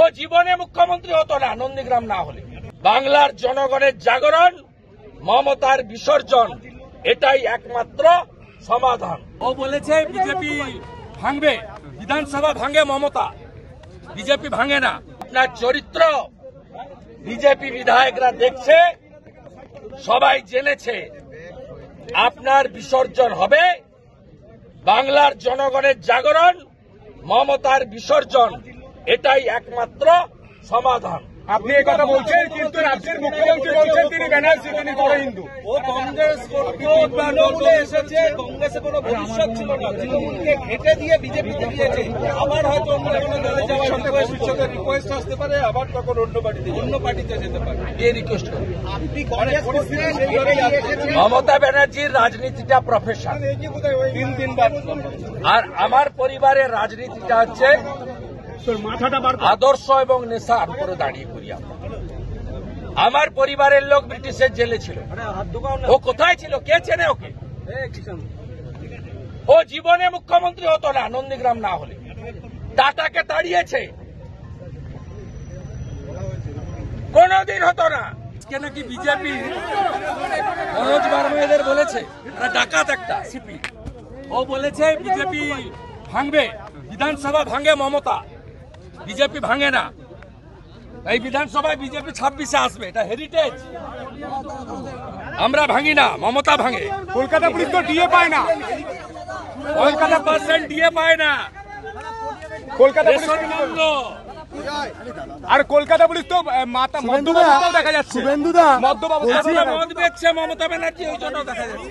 ও জীবনে মুখ্যমন্ত্রী হতো না নন্দীগ্রাম না হলে। বাংলার জনগণের জাগরণ, মমতার বিসর্জন, এটাই একমাত্র সমাধান। ও বলেছে বিজেপি ভাঙবে, বিধানসভা ভাঙে মমতা, বিজেপি ভাঙে না। আপনার চরিত্র বিজেপি বিধায়করা দেখছে, সবাই জেনেছে। আপনার বিসর্জন হবে, বাংলার জনগণের জাগরণ, মমতার বিসর্জন, এটাই একমাত্র সমাধান। আপনি এই কথা বলছেন, কিন্তু রাজ্যের মুখ্যমন্ত্রী বলছেন তিনি ব্যানার্জি, তিনি বড় হিন্দু। ও কংগ্রেস তৃণমূলে এসেছে, কংগ্রেসে কোনো ভবিষ্যৎ ছিল না, তৃণমূলকে ঘেটে দিয়ে বিজেপিতে দিয়েছে। আবার হয়তো অন্য কোনো দলে যাওয়ার রিকোয়েস্ট আসতে পারে, আবার তখন অন্য পার্টিতে যেতে পারে। কে রিকোয়েস্ট করবে? আপনি কংগ্রেস মমতা ব্যানার্জির রাজনীতিটা প্রফেশন, 3 বার আর আমার পরিবারের রাজনীতিটা হচ্ছে আদর্শ এবং নেশার উপরে দাঁড়িয়ে করি আমরা। আমার পরিবারের লোক ব্রিটিশের জেলে ছিল, ও কোথায় ছিল? কে চেনে ওকে? ও জীবনে মুখ্যমন্ত্রী হতো না নন্দীগ্রাম না হলে। টাটাকে তাড়িয়েছে, কোনদিন হতো না। আজকে নাকি বিজেপি মনোজ বার্মা এদের বলেছে এরা ডাকাত একটা সিপি। ও বলেছে বিজেপি ভাঙবে, বিধানসভা ভাঙে মমতা, বিজেপি ভাঙে না। এই বিধানসভায় বিজেপি 26-এ আসবে, এটা হেরিটেজ। আমরা ভাঙি না, মমতা ভাঙে। কলকাতা পুলিশ তো ডিএ পায় না, কলকাতা % দিয়ে পায় না, কলকাতা পুলিশ রেশন বন্ধ। আর কলকাতা পুলিশ তো মদ্যপান দেখা যাচ্ছে। মদ বেচছে মমতা ব্যানার্জি, ওই জন্য দেখা যাচ্ছে।